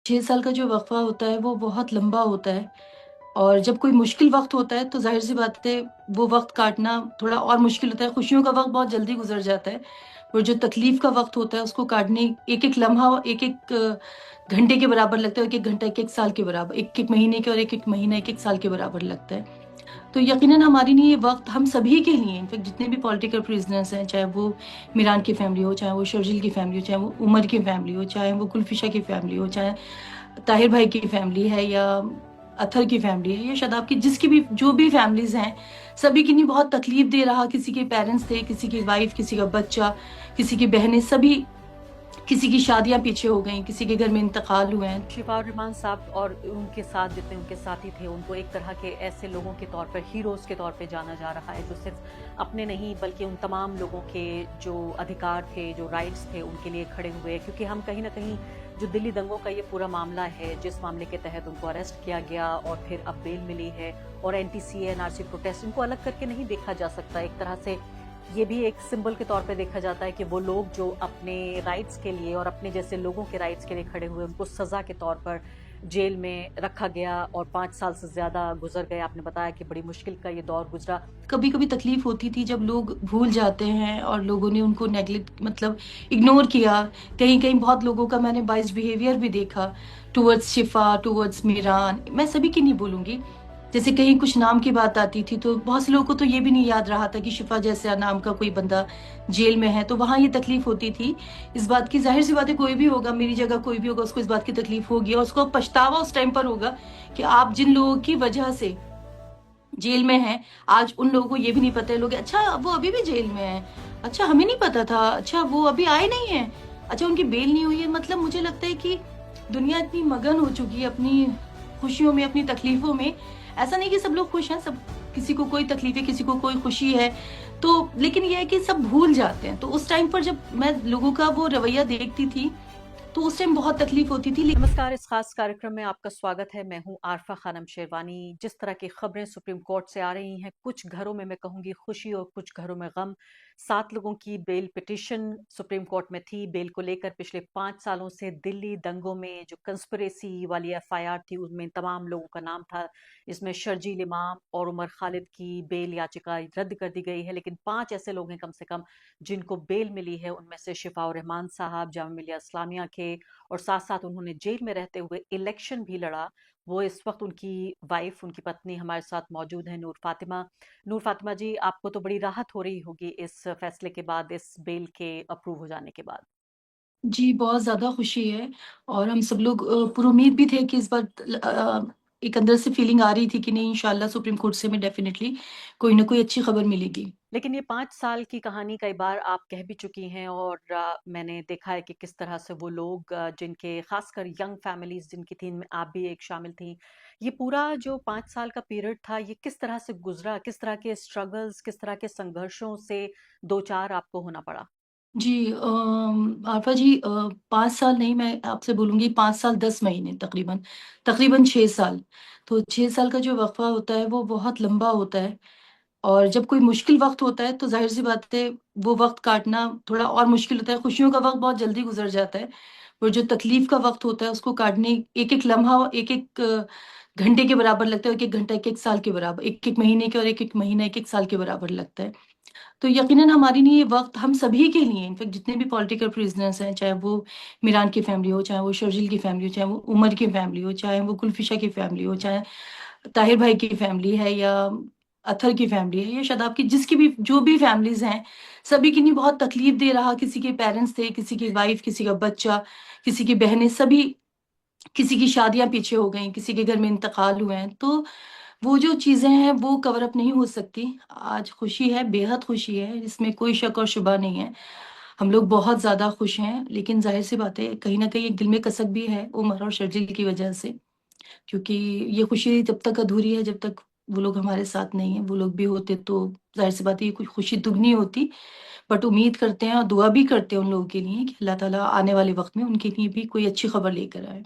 6 साल का जो वक़्फ़ा होता है वो बहुत लंबा होता है और जब कोई मुश्किल वक़्त होता है तो ज़ाहिर-सी बात है वो वक़्त काटना थोड़ा और मुश्किल होता है। खुशियों का वक़्त बहुत जल्दी गुज़र जाता है और जो तकलीफ़ का वक़्त होता है उसको काटने एक-एक लम्हा एक-एक घंटे के बराबर लगता है, एक-एक घंटा एक-एक साल के बराबर, एक-एक महीने के और एक-एक महीना एक-एक साल के बराबर लगता है। तो यकीनन हमारे लिए ये वक़्त हम सभी के लिए इनफैक्ट जितने भी पॉलिटिकल प्रिज़नर्स हैं, चाहे वो मिरान की फ़ैमिली हो, चाहे वो शर्जील की फ़ैमिली हो, चाहे वो उमर की फ़ैमिली हो, चाहे वो गुलफ़िशा की फ़ैमिली हो, चाहे ताहिर भाई की फैमिली है या अत्थर की फैमिली है या शादाब की जिसकी भी जो भी फैमिलीज़ हैं, सभी की नहीं बहुत तकलीफ़ दे रहा किसी के पेरेंट्स थे, किसी की वाइफ़, किसी का बच्चा, किसी की बहनें सभी किसी की शादियाँ पीछे हो गईं, किसी के घर में इंतकाल हुए हैं। शिफा और रहमान साहब और उनके साथ जितने उनके साथी थे उनको एक तरह के ऐसे लोगों के तौर पर हीरोज़ के तौर पे जाना जा रहा है जो सिर्फ अपने नहीं बल्कि उन तमाम लोगों के जो अधिकार थे, जो राइट्स थे, उनके लिए खड़े हुए, क्योंकि हम कहीं ना कहीं जो दिल्ली दंगों का ये पूरा मामला है, जिस मामले के तहत उनको अरेस्ट किया गया और फिर अब बेल मिली है और एनटीसीए एनआरसी प्रोटेस्ट, इनको अलग करके नहीं देखा जा सकता। एक तरह से ये भी एक सिंबल के तौर पे देखा जाता है कि वो लोग जो अपने राइट्स के लिए और अपने जैसे लोगों के राइट्स के लिए खड़े हुए, उनको सजा के तौर पर जेल में रखा गया और 5 साल से ज्यादा गुजर गए। आपने बताया कि बड़ी मुश्किल का ये दौर गुजरा। कभी-कभी तकलीफ़ होती थी जब लोग भूल जाते हैं और लोगों ने उनको नेगलेक्ट मतलब इग्नोर किया। कहीं-कहीं बहुत लोगों का मैंने बाइस्ड बिहेवियर भी देखा टुवर्ड्स शिफ़ा, टुवर्ड्स मीरान, मैं सभी की नहीं बोलूँगी। जैसे कहीं कुछ नाम की बात आती थी तो बहुत से लोगों को तो ये भी नहीं याद रहा था कि शिफ़ा जैसा नाम का कोई बंदा जेल में है, तो वहाँ ये तकलीफ़ होती थी। इस बात की ज़ाहिर-सी बात है कोई भी होगा, मेरी जगह कोई भी होगा उसको इस बात की तकलीफ़ होगी और उसको पछतावा उस टाइम पर होगा कि आप जिन लोगों की वजह से जेल में हैं, आज उन लोगों को ये भी नहीं पता है लोग अच्छा वो अभी भी जेल में हैं, अच्छा हमें नहीं पता था, अच्छा वो अभी आए नहीं हैं, अच्छा उनकी बेल नहीं हुई है। मतलब मुझे लगता है कि दुनिया इतनी मगन हो चुकी है अपनी खुशियों में, अपनी तकलीफ़ों में। ऐसा नहीं कि सब लोग खुश हैं, सब किसी को कोई तकलीफ़ है, किसी को कोई खुशी है, तो लेकिन ये है कि सब भूल जाते हैं। तो उस टाइम पर जब मैं लोगों का वो रवैया देखती थी, तो उस टाइम बहुत तकलीफ़ होती थी। नमस्कार, इस खास कार्यक्रम में आपका स्वागत है। मैं हूं आरफा खानम शेरवानी। जिस तरह की खबरें सुप्रीम कोर्ट से आ रही हैं, कुछ घरों में मैं कहूंगी खुशी और कुछ घरों में गम। 7 लोगों की बेल पिटीशन सुप्रीम कोर्ट में थी। बेल को लेकर पिछले 5 सालों से दिल्ली दंगों में जो कंस्पिरेसी वाली एफआईआर थी, उसमें तमाम लोगों का नाम था। इसमें शर्जील इमाम और उमर खालिद की बेल याचिका रद्द कर दी गई है, लेकिन 5 ऐसे लोग हैं कम से कम जिनको बेल मिली है। उनमें से शिफा और रहमान साहब जामिया मिलिया इस्लामिया के, और साथ साथ उन्होंने जेल में रहते हुए इलेक्शन भी लड़ा। वो इस वक्त उनकी वाइफ, उनकी पत्नी हमारे साथ मौजूद है, नूर फातिमा। नूर फातिमा जी, आपको तो बड़ी राहत हो रही होगी इस फैसले के बाद, इस बेल के अप्रूव हो जाने के बाद। जी, बहुत ज़्यादा खुशी है और हम सब लोग पुरुम्मीद भी थे कि इस बार एक अंदर से फीलिंग आ रही थी कि नहीं इंशाल्लाह सुप्रीम कोर्ट से हमें डेफ़िनिटली कोई ना कोई अच्छी खबर मिलेगी। लेकिन ये 5 साल की कहानी कई बार आप कह भी चुकी हैं, और मैंने देखा है कि किस तरह से वो लोग जिनके खासकर यंग फैमिलीज जिनकी थी, इनमें आप भी एक शामिल थी। ये पूरा जो 5 साल का पीरियड था, ये किस तरह से गुजरा, किस तरह के स्ट्रगल्स, किस तरह के संघर्षों से दो चार आपको होना पड़ा। जी आफ़ा जी 5 साल नहीं मैं आपसे बोलूँगी 5 साल 10 महीने तकरीबन, तकरीबन 6 साल। तो 6 साल का जो वक़्फ़ा होता है वो बहुत लंबा होता है और जब कोई मुश्किल वक़्त होता है तो ज़ाहिर-सी बात है वो वक़्त काटना थोड़ा और मुश्किल होता है। खुशियों का वक़्त बहुत जल्दी गुज़र जाता है और जो तकलीफ़ का वक़्त होता है उसको काटने एक-एक लम्हा एक-एक घंटे के बराबर लगता है, एक-एक घंटा एक-एक साल के बराबर, एक-एक महीने के और एक-एक महीना एक-एक साल के बराबर लगता है। तो यकीनन हमारे लिए ये वक़्त हम सभी के लिए इनफैक्ट जितने भी पॉलिटिकल प्रिज़नर्स हैं, चाहे वो मिरान की फैमिली हो, चाहे वो शर्जील की फैमिली हो, चाहे वो उमर की फैमिली हो, चाहे वो गुलफ़िशा की फैमिली हो, चाहे ताहिर भाई की फैमिली है या अत्थर की फैमिली है या शादाब की जिसकी भी जो भी फैमिलीज़ हैं, सभी की नहीं बहुत तकलीफ़ दे रहा किसी के पेरेंट्स थे, किसी की वाइफ़, किसी का बच्चा, किसी की बहनें सभी किसी की शादियाँ पीछे हो गईं, किसी के घर में इंतकाल हुए हैं। तो वो जो चीज़ें हैं वो कवर अप नहीं हो सकती। आज खुशी है, बेहद खुशी है, इसमें कोई शक और शुबा नहीं है। हम लोग बहुत ज़्यादा खुश हैं, लेकिन ज़ाहिर-सी बात है कहीं न कहीं एक दिल में कसक भी है उमर और शर्जील की वजह से, क्योंकि ये खुशी जब तक अधूरी है, जब तक वो लोग हमारे साथ नहीं हैं, वो लोग भी होते तो ज़ाहिर-सी बात है ये कोई खुशी दुगनी होती। बट उम्मीद करते हैं और दुआ भी करते हैं उन लोगों के लिए कि अल्लाह ताला आने वाले वक़्त में उनके लिए भी कोई अच्छी खबर लेकर आए।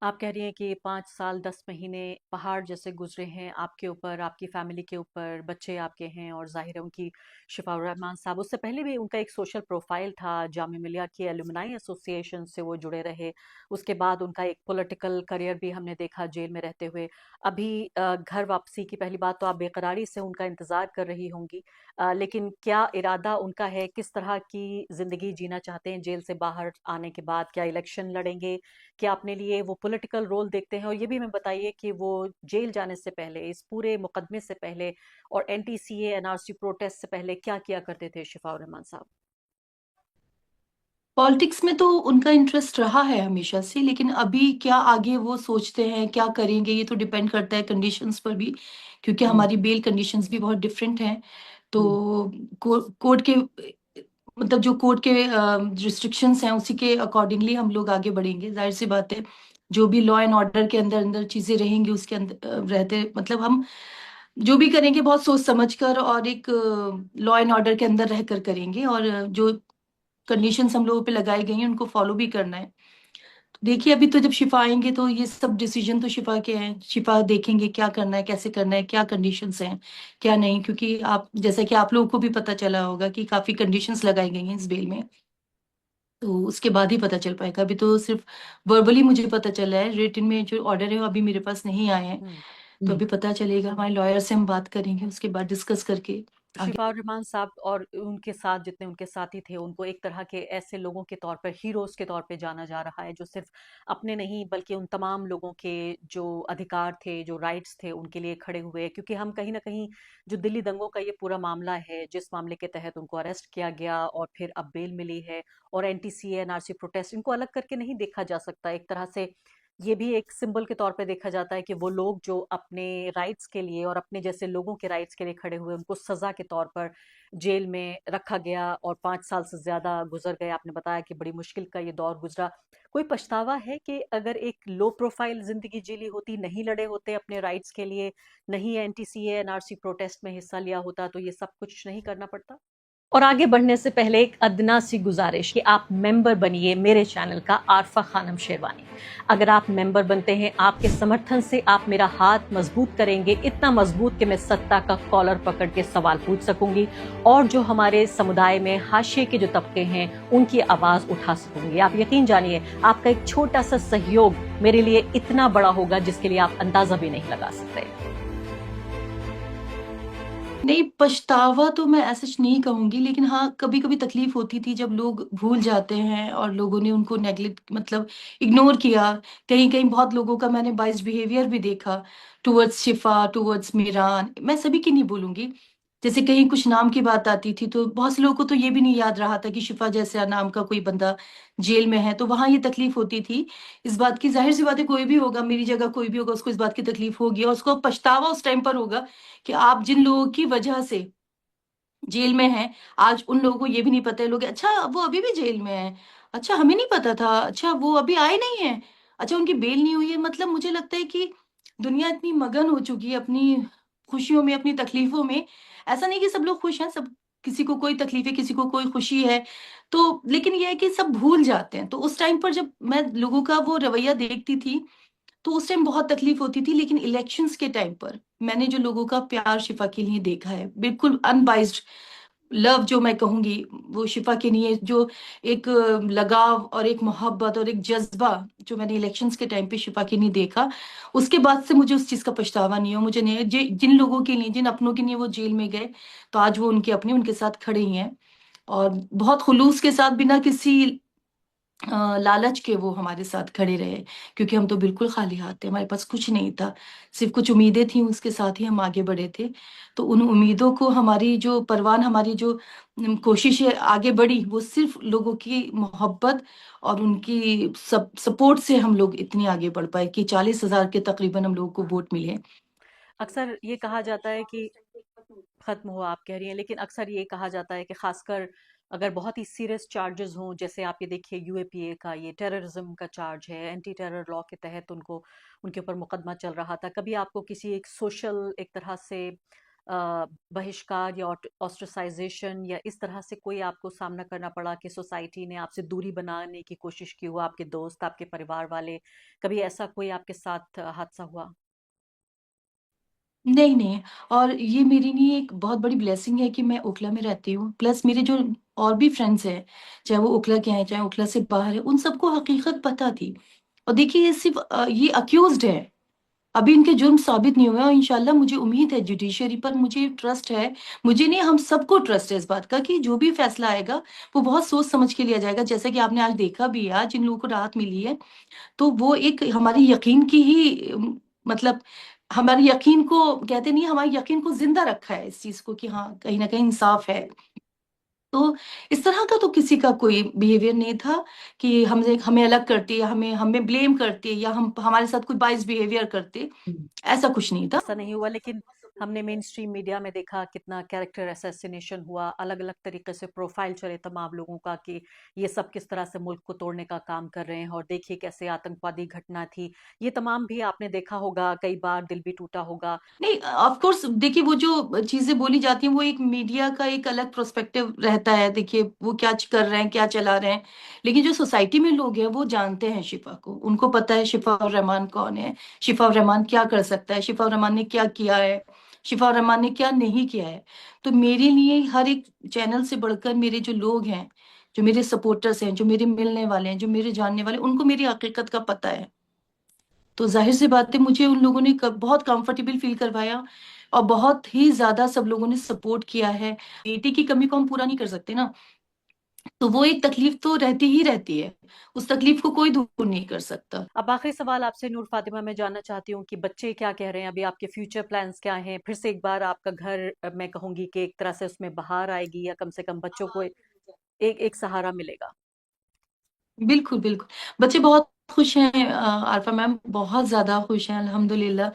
आप कह रही हैं कि 5 साल 10 महीने पहाड़ जैसे गुज़रे हैं आपके ऊपर, आपकी फ़ैमिली के ऊपर, बच्चे आपके हैं और ज़ाहिर है उनकी शिफ़ाउर रहमान साहब, उससे पहले भी उनका एक सोशल प्रोफ़ाइल था, जामिया मिलिया की एलुमनाई एसोसिएशन से वो जुड़े रहे। उसके बाद उनका एक पॉलिटिकल करियर भी हमने देखा जेल में रहते हुए। अभी घर वापसी की पहली बात तो आप बेकरारी से उनका इंतज़ार कर रही होंगी। लेकिन क्या इरादा उनका है? किस तरह की ज़िंदगी जीना चाहते हैं जेल से बाहर आने के बाद? क्या इलेक्शन लड़ेंगे? क्या अपने लिए वो पॉलिटिकल रोल देखते हैं? और ये भी हमें बताइए कि वो जेल जाने से पहले, इस पूरे मुकदमे से पहले और एनटीसीए, एनआरसी प्रोटेस्ट से पहले क्या किया करते थे शिफाउर रहमान साहब? पॉलिटिक्स में तो उनका इंटरेस्ट रहा है हमेशा से, लेकिन अभी क्या आगे वो सोचते हैं, क्या करेंगे, ये तो डिपेंड करता है कंडीशंस पर भी, क्योंकि हमारी बेल कंडीशंस भी बहुत डिफरेंट हैं। तो कोर्ट के मतलब जो कोर्ट के रिस्ट्रिक्शंस हैं उसी के अकॉर्डिंगली हम लोग आगे बढ़ेंगे। जाहिर सी बात है, जो भी लॉ एंड ऑर्डर के अंदर अंदर चीजें रहेंगी उसके अंदर रहते मतलब हम जो भी करेंगे बहुत सोच समझ कर और एक लॉ एंड ऑर्डर के अंदर रहकर करेंगे, और जो कंडीशंस हम लोगों पे लगाई गई हैं उनको फॉलो भी करना है। तो देखिए, अभी तो जब शिफा आएंगे तो ये सब डिसीजन तो शिफा के हैं। शिफा देखेंगे क्या करना है, कैसे करना है, क्या कंडीशंस हैं, क्या नहीं, क्योंकि आप जैसा कि आप लोगों को भी पता चला होगा कि काफी कंडीशंस लगाई गई हैं इस बेल में। तो उसके बाद ही पता चल पाएगा। अभी तो सिर्फ वर्बली मुझे पता चला है, रिटन में जो ऑर्डर है वो अभी मेरे पास नहीं आए हैं। हुँ। तो अभी पता चलेगा, हमारे लॉयर से हम बात करेंगे, उसके बाद डिस्कस करके आगे। शिफाउर रहमान साहब और उनके साथ जितने उनके साथी थे, उनको एक तरह के ऐसे लोगों के तौर पर, हीरोज़ के तौर पे जाना जा रहा है, जो सिर्फ़ अपने नहीं बल्कि उन तमाम लोगों के जो अधिकार थे, जो राइट्स थे, उनके लिए खड़े हुए। क्योंकि हम कहीं न कहीं जो दिल्ली दंगों का ये पूरा मामला है, जिस मामले के तहत उनको अरेस्ट किया गया और फिर अब बेल मिली है और एनटीसीए, एनआरसी प्रोटेस्ट, इनको अलग करके नहीं देखा जा सकता। एक तरह से ये भी एक सिंबल के तौर पे देखा जाता है कि वो लोग जो अपने राइट्स के लिए और अपने जैसे लोगों के राइट्स के लिए खड़े हुए, उनको सजा के तौर पर जेल में रखा गया और 5 साल से ज्यादा गुजर गए। आपने बताया कि बड़ी मुश्किल का ये दौर गुजरा। कोई पछतावा है कि अगर एक लो प्रोफाइल जिंदगी जी ली होती, नहीं लड़े होते अपने राइट्स के लिए, नहीं एनटीसीए एनआरसी प्रोटेस्ट में हिस्सा लिया होता, तो ये सब कुछ नहीं करना पड़ता? और आगे बढ़ने से पहले एक अदना सी गुजारिश कि आप मेंबर बनिए मेरे चैनल का आरफा खानम शेरवानी। अगर आप मेंबर बनते हैं, आपके समर्थन से आप मेरा हाथ मजबूत करेंगे, इतना मजबूत कि मैं सत्ता का कॉलर पकड़ के सवाल पूछ सकूंगी और जो हमारे समुदाय में हाशिए के जो तबके हैं उनकी आवाज उठा सकूंगी। आप यकीन जानिए, आपका एक छोटा सा सहयोग मेरे लिए इतना बड़ा होगा जिसके लिए आप अंदाजा भी नहीं लगा सकते। नहीं, पछतावा तो मैं ऐसा नहीं कहूँगी, लेकिन हाँ, कभी-कभी तकलीफ होती थी जब लोग भूल जाते हैं और लोगों ने उनको नेगलेक्ट मतलब इग्नोर किया। कहीं-कहीं बहुत लोगों का मैंने बाइस्ड बिहेवियर भी देखा टुवर्ड्स शिफ़ा, टुवर्ड्स मीरान। मैं सभी की नहीं बोलूँगी। जैसे कहीं कुछ नाम की बात आती थी तो बहुत से लोगों को तो ये भी नहीं याद रहा था कि शिफ़ा जैसा नाम का कोई बंदा जेल में है, तो वहाँ ये तकलीफ होती थी। इस बात की ज़ाहिर-सी बात है, कोई भी होगा, मेरी जगह कोई भी होगा, उसको इस बात की तकलीफ होगी और उसको पछतावा उस टाइम पर होगा कि आप जिन लोगों की वजह से जेल में हैं, आज उन लोगों को ये भी नहीं पता है, लोग अच्छा वो अभी भी जेल में हैं, अच्छा हमें नहीं पता था, अच्छा वो अभी आए नहीं हैं, अच्छा उनकी बेल नहीं हुई है। मतलब मुझे लगता है कि दुनिया इतनी मगन हो चुकी है अपनी खुशियों में, अपनी तकलीफों में। ऐसा नहीं कि सब लोग खुश हैं, सब किसी को कोई तकलीफ है, किसी को कोई खुशी है, तो लेकिन ये है कि सब भूल जाते हैं। तो उस टाइम पर जब मैं लोगों का वो रवैया देखती थी तो उस टाइम बहुत तकलीफ होती थी, लेकिन इलेक्शंस के टाइम पर मैंने जो लोगों का प्यार शिफा के लिए देखा है, बिल्कुल अनबाइस्ड लव जो मैं कहूँगी, वो शिफा के लिए जो एक लगाव और एक मोहब्बत और एक जज़्बा जो मैंने इलेक्शंस के टाइम पे शिफा के लिए देखा, उसके बाद से मुझे उस चीज़ का पछतावा नहीं है। मुझे नहीं है जिन लोगों के लिए, जिन अपनों के लिए वो जेल में गए, तो आज वो उनके अपने उनके साथ खड़े ही हैं और बहुत खुलूस के साथ बिना किसी लालच के वो हमारे साथ खड़े रहे, क्योंकि हम तो बिल्कुल खाली हाथ थे, हमारे पास कुछ नहीं था, सिर्फ कुछ उम्मीदें थी, उसके साथ ही हम आगे बढ़े थे। तो उन उम्मीदों को हमारी जो परवान हमारी जो कोशिशें आगे बढ़ी, वो सिर्फ लोगों की मोहब्बत और उनकी सपोर्ट से हम लोग इतने आगे बढ़ पाए कि 40,000 के तकरीबन हम लोगों को वोट मिले। अक्सर ये कहा जाता है कि खत्म हुआ, आप कह रही हैं, लेकिन अक्सर ये कहा जाता है कि खासकर अगर बहुत ही सीरियस चार्जेस हों, जैसे आप ये देखिए यूएपीए का ये टेररिज्म का चार्ज है, एंटी टेरर लॉ के तहत उनको उनके ऊपर मुकदमा चल रहा था। कभी आपको किसी एक सोशल एक तरह से बहिष्कार या ऑस्ट्रेसाइजेशन या इस तरह से कोई आपको सामना करना पड़ा कि सोसाइटी ने आपसे दूरी बनाने की कोशिश की हो, आपके दोस्त, आपके परिवार वाले, कभी ऐसा कोई आपके साथ हादसा हुआ? नहीं, नहीं। और ये मेरे लिए एक बहुत बड़ी ब्लेसिंग है कि मैं ओखला में रहती हूँ। प्लस मेरे जो और भी फ्रेंड्स हैं, चाहे वो ओखला के हैं, चाहे ओखला से बाहर हैं, उन सबको हकीकत पता थी। और देखिए ये सिर्फ़ ये अक्यूज़्ड हैं। अभी इनके जुर्म साबित नहीं हुए हैं और इंशाल्लाह मुझे उम्मीद है जुडिशरी पर, मुझे ट्रस्ट है। मुझे नहीं, हम सबको ट्रस्ट है इस बात का कि जो भी फैसला आएगा, वो बहुत सोच समझ के लिया जाएगा। जैसा कि आपने आज देखा भी है, आज जिन लोगों को राहत मिली है, तो वो एक हमारी यकीन की ही मतलब हमारे यकीन को कहते नहीं है, हमारे यकीन को ज़िंदा रखा है इस चीज़ को कि हाँ, कहीं न कहीं इंसाफ़ है। तो इस तरह का तो किसी का कोई बिहेवियर नहीं था कि हमसे हमें अलग करती या हमें हमें ब्लेम करती या हम हमारे साथ कोई बायस्ड बिहेवियर करते, ऐसा कुछ नहीं था। ऐसा नहीं हुआ, लेकिन हमने मेन स्ट्रीम मीडिया में देखा कितना कैरेक्टर असैसिनेशन हुआ, अलग-अलग तरीके से प्रोफाइल चले तमाम लोगों का कि ये सब किस तरह से मुल्क को तोड़ने का काम कर रहे हैं और देखिए कैसे आतंकवादी घटना थी। ये तमाम भी आपने देखा होगा, कई बार दिल भी टूटा होगा। नहीं, ऑफ कोर्स देखिए वो जो चीज़ें बोली जाती हैं वो एक मीडिया का एक अलग पर्सपेक्टिव रहता है। देखिए वो क्या कर रहे हैं, क्या चला रहे हैं। लेकिन जो सोसाइटी में लोग हैं वो जानते हैं शिफ़ा को। उनको पता है शिफ़ा उर रहमान कौन है, शिफ़ा उर रहमान क्या कर सकता है, शिफ़ा उर रहमान ने क्या किया है, शिफ़ा उर रहमान ने क्या नहीं किया है। तो मेरे लिए हर एक चैनल से बढ़कर मेरे जो लोग हैं, जो मेरे सपोर्टर्स हैं, जो मेरे मिलने वाले हैं, जो मेरे जानने वाले हैं, उनको मेरी हकीकत का पता है। तो ज़ाहिर-सी बात है मुझे उन लोगों ने क बहुत कंफर्टेबल फ़ील करवाया और बहुत ही ज़्यादा सब लोगों ने सपोर्ट किया है। बेटे की कमी को हम पूरा नहीं कर सकते ना, तो वो एक तकलीफ़ तो रहती ही रहती है। उस तकलीफ़ को कोई दूर नहीं कर सकता। अब आखिरी सवाल आपसे नूर फातिमा, मैं जानना चाहती हूँ कि बच्चे क्या कह रहे हैं? अभी आपके फ्यूचर प्लान्स क्या हैं? फिर से एक बार आपका घर, मैं कहूँगी कि एक तरह से उसमें बहार आएगी या कम से कम बच्चों को एक एक सहारा मिलेगा। बिल्कुल, बिल्कुल। बच्चे बहुत खुश हैं आरफ़ा मैम, बहुत ज़्यादा खुश हैं अल्हम्दुलिल्लाह।